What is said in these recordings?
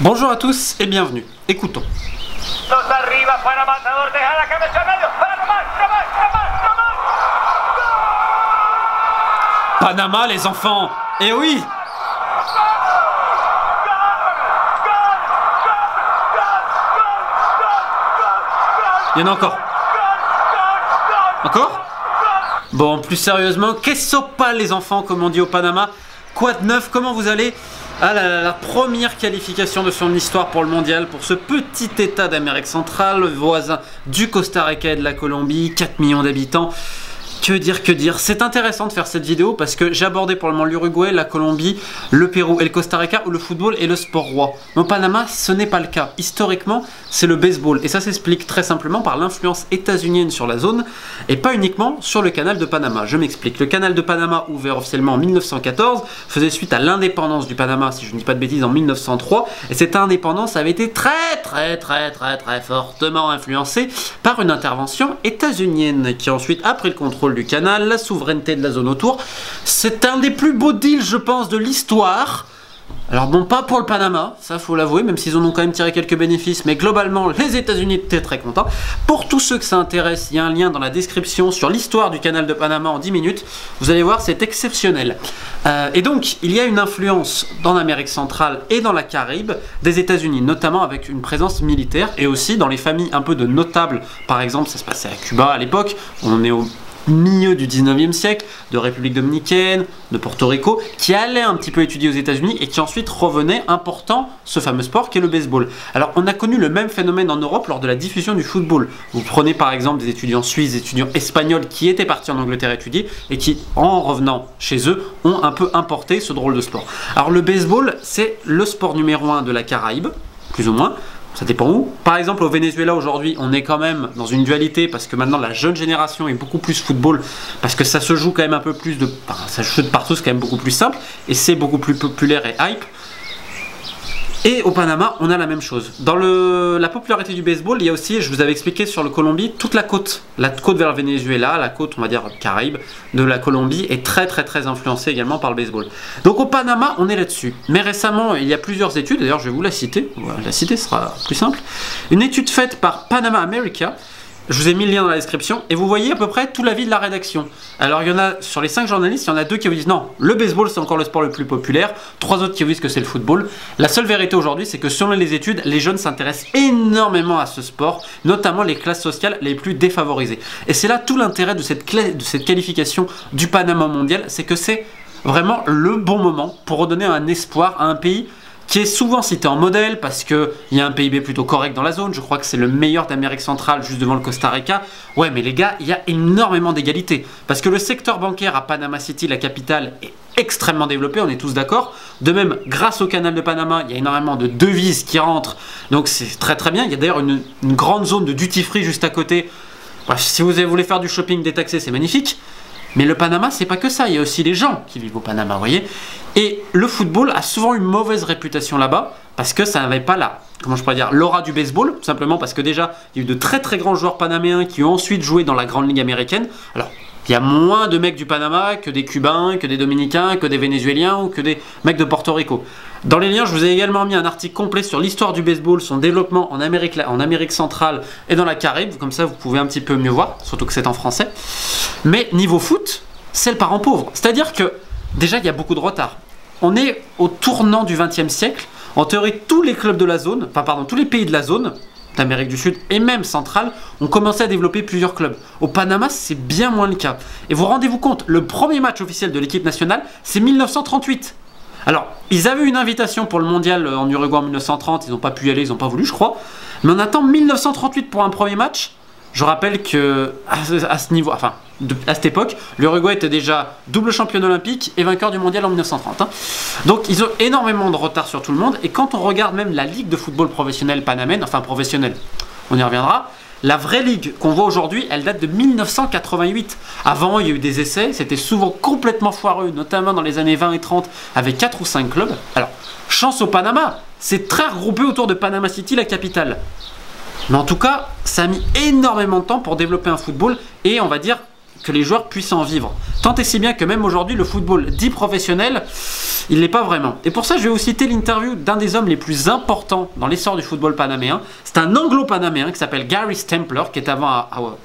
Bonjour à tous et bienvenue. Écoutons. Panama les enfants. Eh oui. Il y en a encore. Encore? Bon, plus sérieusement, qu'est-ce pas les enfants, comme on dit au Panama? Quoi de neuf? Comment vous allez? Ah la première qualification de son histoire pour le mondial, pour ce petit état d'Amérique centrale, voisin du Costa Rica et de la Colombie, 4 millions d'habitants. Que dire, c'est intéressant de faire cette vidéo parce que j'ai abordé pour le moment l'Uruguay, la Colombie, le Pérou et le Costa Rica où le football est le sport roi. Mais au Panama, ce n'est pas le cas. Historiquement, c'est le baseball et ça s'explique très simplement par l'influence états-unienne sur la zone et pas uniquement sur le canal de Panama. Je m'explique. Le canal de Panama, ouvert officiellement en 1914, faisait suite à l'indépendance du Panama, si je ne dis pas de bêtises, en 1903 et cette indépendance avait été très fortement influencée par une intervention états-unienne qui ensuite a pris le contrôle du canal, la souveraineté de la zone autour. C'est un des plus beaux deals, je pense, de l'histoire. Alors bon, pas pour le Panama, ça faut l'avouer, même s'ils en ont quand même tiré quelques bénéfices, mais globalement, les États-Unis étaient très contents. Pour tous ceux que ça intéresse, il y a un lien dans la description sur l'histoire du canal de Panama en 10 minutes. Vous allez voir, c'est exceptionnel. Et donc, il y a une influence dans l'Amérique centrale et dans la Caraïbe des États-Unis, notamment avec une présence militaire et aussi dans les familles un peu de notables. Par exemple, ça se passait à Cuba à l'époque, on est au milieu du 19e siècle, de République dominicaine, de Porto Rico, qui allaient un petit peu étudier aux États-Unis et qui ensuite revenaient important ce fameux sport qu'est le baseball. Alors on a connu le même phénomène en Europe lors de la diffusion du football. Vous prenez par exemple des étudiants suisses, des étudiants espagnols qui étaient partis en Angleterre étudier et qui, en revenant chez eux, ont un peu importé ce drôle de sport. Alors le baseball, c'est le sport numéro 1 de la Caraïbe, plus ou moins. Ça dépend où. Par exemple, au Venezuela aujourd'hui, on est quand même dans une dualité parce que maintenant la jeune génération est beaucoup plus football parce que ça se joue quand même un peu plus de. Enfin, ça se joue de partout, c'est quand même beaucoup plus simple et c'est beaucoup plus populaire et hype. Et au Panama, on a la même chose. Dans la popularité du baseball, il y a aussi, je vous avais expliqué sur le Colombie, toute la côte vers le Venezuela, la côte, on va dire, Caraïbe de la Colombie est très influencée également par le baseball. Donc au Panama, on est là-dessus. Mais récemment, il y a plusieurs études, d'ailleurs je vais vous la citer, la citer sera plus simple. Une étude faite par Panama America. Je vous ai mis le lien dans la description et vous voyez à peu près tout l'avis de la rédaction. Alors il y en a, sur les 5 journalistes, il y en a 2 qui vous disent non, le baseball c'est encore le sport le plus populaire, 3 autres qui vous disent que c'est le football. La seule vérité aujourd'hui c'est que selon les études, les jeunes s'intéressent énormément à ce sport, notamment les classes sociales les plus défavorisées. Et c'est là tout l'intérêt de cette qualification du Panama mondial, c'est que c'est vraiment le bon moment pour redonner un espoir à un pays qui est souvent cité en modèle parce qu'il y a un PIB plutôt correct dans la zone. Je crois que c'est le meilleur d'Amérique centrale juste devant le Costa Rica. Ouais, mais les gars, il y a énormément d'égalité parce que le secteur bancaire à Panama City, la capitale, est extrêmement développé, on est tous d'accord. De même, grâce au canal de Panama, il y a énormément de devises qui rentrent, donc c'est très bien. Il y a d'ailleurs une grande zone de duty free juste à côté. Bref, si vous voulez faire du shopping détaxé, c'est magnifique. Mais le Panama, c'est pas que ça, il y a aussi les gens qui vivent au Panama, vous voyez. Et le football a souvent une mauvaise réputation là-bas, parce que ça n'avait pas l'aura du baseball, tout simplement parce que déjà, il y a eu de très grands joueurs panaméens qui ont ensuite joué dans la grande ligue américaine. Alors, il y a moins de mecs du Panama que des Cubains, que des Dominicains, que des Vénézuéliens ou que des mecs de Porto Rico. Dans les liens, je vous ai également mis un article complet sur l'histoire du baseball, son développement en Amérique centrale et dans la Caraïbe. Comme ça, vous pouvez un petit peu mieux voir, surtout que c'est en français. Mais niveau foot, c'est le parent pauvre. C'est-à-dire que, déjà, il y a beaucoup de retard. On est au tournant du XXe siècle. En théorie, tous les clubs de la zone, tous les pays de la zone, d'Amérique du Sud et même centrale, ont commencé à développer plusieurs clubs. Au Panama, c'est bien moins le cas. Et vous rendez-vous compte, le premier match officiel de l'équipe nationale, c'est 1938. Alors, ils avaient une invitation pour le mondial en Uruguay en 1930, ils n'ont pas pu y aller, ils n'ont pas voulu, je crois. Mais on attend 1938 pour un premier match. Je rappelle que à ce niveau, à cette époque, l'Uruguay était déjà double championne olympique et vainqueur du mondial en 1930. Donc ils ont énormément de retard sur tout le monde. Et quand on regarde même la ligue de football professionnelle panamène, enfin professionnelle, on y reviendra. La vraie ligue qu'on voit aujourd'hui, elle date de 1988. Avant, il y a eu des essais, c'était souvent complètement foireux, notamment dans les années 20 et 30, avec 4 ou 5 clubs. Alors, chance au Panama, c'est très regroupé autour de Panama City, la capitale. Mais en tout cas, ça a mis énormément de temps pour développer un football et on va dire que les joueurs puissent en vivre. Tant et si bien que même aujourd'hui, le football dit professionnel, il l'est pas vraiment. Et pour ça, je vais vous citer l'interview d'un des hommes les plus importants dans l'essor du football panaméen. C'est un anglo-panaméen qui s'appelle Gary Stempler, qui est avant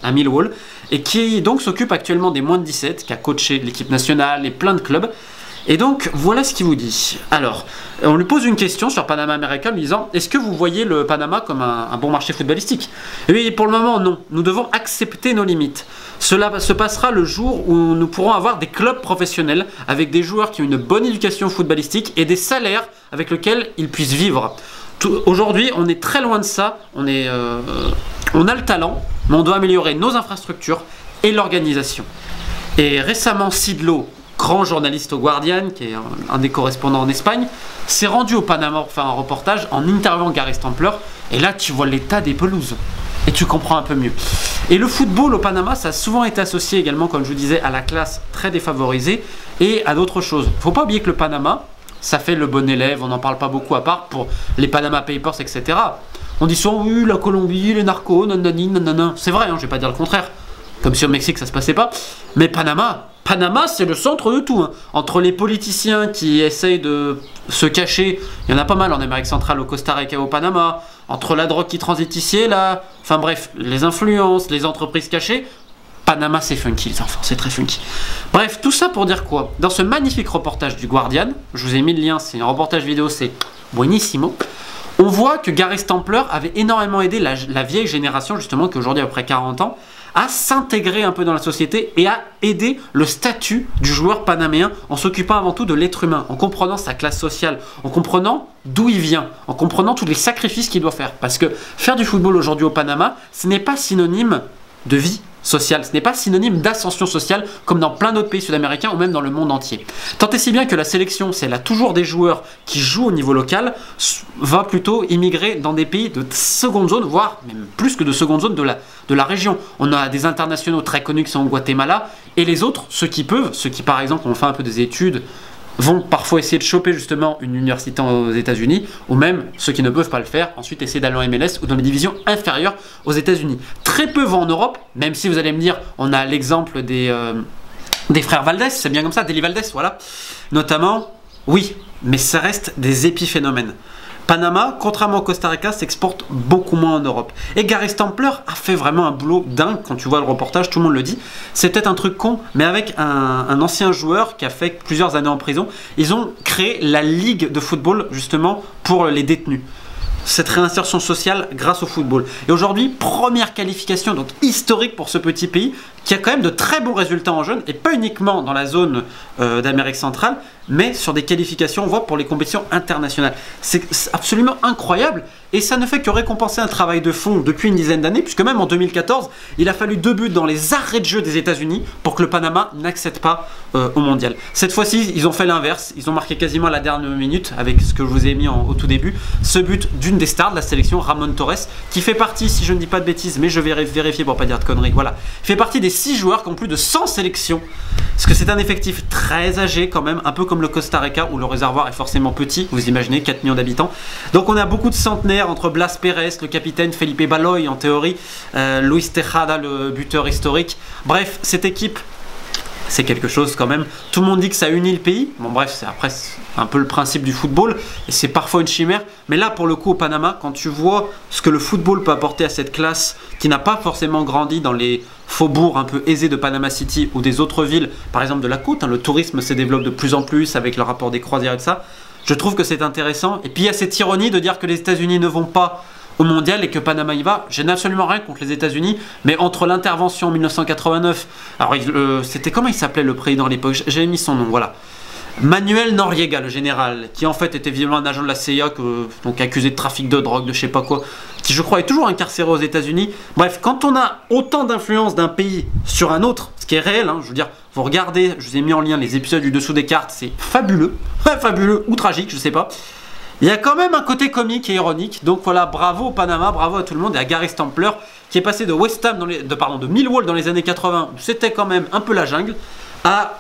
à Millwall, et qui donc s'occupe actuellement des moins de 17, qui a coaché l'équipe nationale et plein de clubs. Et donc, voilà ce qu'il vous dit. Alors, on lui pose une question sur Panama American, lui disant « Est-ce que vous voyez le Panama comme un bon marché footballistique ?» Et oui, pour le moment, non. Nous devons accepter nos limites. Cela se passera le jour où nous pourrons avoir des clubs professionnels avec des joueurs qui ont une bonne éducation footballistique et des salaires avec lesquels ils puissent vivre. Aujourd'hui, on est très loin de ça. On a le talent, mais on doit améliorer nos infrastructures et l'organisation. Et récemment, Sidlow, grand journaliste au Guardian, qui est un des correspondants en Espagne, s'est rendu au Panama pour faire un reportage en interviewant Gary Stempler. Et là, tu vois l'état des pelouses. Et tu comprends un peu mieux. Et le football au Panama, ça a souvent été associé également, comme je vous disais, à la classe très défavorisée et à d'autres choses. Il ne faut pas oublier que le Panama, ça fait le bon élève, on n'en parle pas beaucoup à part pour les Panama Papers, etc. On dit souvent, oui, la Colombie, les narcos, nanani, nanana. C'est vrai, hein, je ne vais pas dire le contraire. Comme si au Mexique, ça ne se passait pas. Mais Panama, c'est le centre de tout. Hein. Entre les politiciens qui essayent de se cacher, il y en a pas mal en Amérique centrale, au Costa Rica, au Panama. Entre la drogue qui transite ici et là. Enfin bref, les influences, les entreprises cachées. Panama, c'est funky, les enfants, c'est très funky. Bref, tout ça pour dire quoi? Dans ce magnifique reportage du Guardian, je vous ai mis le lien, c'est un reportage vidéo, c'est buonissimo. On voit que Gary Stempler avait énormément aidé la vieille génération, justement, qui aujourd'hui a à peu près 40 ans, à s'intégrer un peu dans la société et à aider le statut du joueur panaméen en s'occupant avant tout de l'être humain, en comprenant sa classe sociale, en comprenant d'où il vient, en comprenant tous les sacrifices qu'il doit faire. Parce que faire du football aujourd'hui au Panama, ce n'est pas synonyme de vie sociale, ce n'est pas synonyme d'ascension sociale comme dans plein d'autres pays sud-américains ou même dans le monde entier. Tant et si bien que la sélection, si elle a toujours des joueurs qui jouent au niveau local, va plutôt immigrer dans des pays de seconde zone, voire même plus que de seconde zone de la région. On a des internationaux très connus qui sont au Guatemala et les autres, ceux qui peuvent, ceux qui par exemple ont fait un peu des études, vont parfois essayer de choper justement une université aux États-Unis, ou même ceux qui ne peuvent pas le faire, ensuite essayer d'aller en MLS ou dans les divisions inférieures aux États-Unis. Très peu vont en Europe, même si vous allez me dire, on a l'exemple des frères Valdés, c'est bien comme ça, Deli Valdés, voilà. Notamment, oui, mais ça reste des épiphénomènes. Panama, contrairement au Costa Rica, s'exporte beaucoup moins en Europe. Et Gary Stempler a fait vraiment un boulot dingue. Quand tu vois le reportage, tout le monde le dit. C'est peut-être un truc con, mais avec un ancien joueur qui a fait plusieurs années en prison, ils ont créé la ligue de football justement pour les détenus. Cette réinsertion sociale grâce au football. Et aujourd'hui, première qualification donc historique pour ce petit pays qui a quand même de très bons résultats en jeunes et pas uniquement dans la zone d'Amérique centrale, mais sur des qualifications, on voit, pour les compétitions internationales. C'est absolument incroyable et ça ne fait que récompenser un travail de fond depuis une dizaine d'années, puisque même en 2014, il a fallu 2 buts dans les arrêts de jeu des États-Unis pour que le Panama n'accède pas au mondial. Cette fois-ci, ils ont fait l'inverse, ils ont marqué quasiment à la dernière minute avec ce que je vous ai mis au tout début, ce but d'une des stars de la sélection, Ramon Torres, qui fait partie, si je ne dis pas de bêtises, mais je vais vérifier pour pas dire de conneries, voilà, fait partie des 6 joueurs qui ont plus de 100 sélections, parce que c'est un effectif très âgé quand même, un peu comme le Costa Rica où le réservoir est forcément petit, vous imaginez, 4 millions d'habitants. Donc on a beaucoup de centenaires entre Blas Pérez, le capitaine, Felipe Baloy en théorie, Luis Tejada, le buteur historique. Bref, cette équipe, c'est quelque chose quand même. Tout le monde dit que ça unit le pays. Bon bref, c'est après un peu le principe du football et c'est parfois une chimère. Mais là, pour le coup, au Panama, quand tu vois ce que le football peut apporter à cette classe qui n'a pas forcément grandi dans les faubourgs un peu aisés de Panama City ou des autres villes, par exemple de la côte, hein, le tourisme se développe de plus en plus avec le rapport des croisières et de ça. Je trouve que c'est intéressant. Et puis il y a cette ironie de dire que les États-Unis ne vont pas au mondial et que Panama y va. J'ai absolument rien contre les États-Unis, mais entre l'intervention en 1989, alors c'était comment il s'appelait le président à l'époque, j'ai mis son nom, voilà. Manuel Noriega, le général, qui en fait était visiblement un agent de la CIA, donc accusé de trafic de drogue, de je sais pas quoi, qui je crois est toujours incarcéré aux États-Unis. Bref, quand on a autant d'influence d'un pays sur un autre, ce qui est réel, hein, je veux dire, vous regardez, je vous ai mis en lien les épisodes du dessous des cartes, c'est fabuleux, fabuleux ou tragique, je sais pas. Il y a quand même un côté comique et ironique, donc voilà, bravo au Panama, bravo à tout le monde et à Gary Stempler qui est passé de West Ham de Millwall dans les années 80, où c'était quand même un peu la jungle, à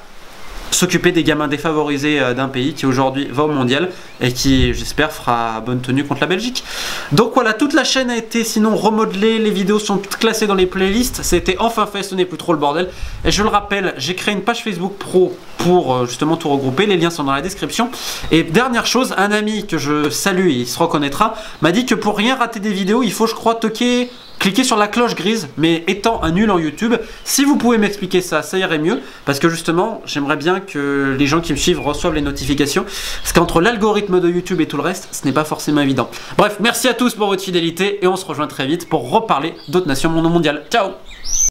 s'occuper des gamins défavorisés d'un pays qui aujourd'hui va au mondial et qui, j'espère, fera bonne tenue contre la Belgique. Donc voilà, toute la chaîne a été sinon remodelée, les vidéos sont toutes classées dans les playlists, c'était enfin fait, ce n'est plus trop le bordel. Et je le rappelle, j'ai créé une page Facebook pro pour justement tout regrouper, les liens sont dans la description. Et dernière chose, un ami que je salue, et il se reconnaîtra, m'a dit que pour rien rater des vidéos, il faut, je crois, cliquez sur la cloche grise, mais étant un nul en YouTube, si vous pouvez m'expliquer ça, ça irait mieux, parce que justement, j'aimerais bien que les gens qui me suivent reçoivent les notifications, parce qu'entre l'algorithme de YouTube et tout le reste, ce n'est pas forcément évident. Bref, merci à tous pour votre fidélité, et on se rejoint très vite pour reparler d'autres nations mondiales. Ciao!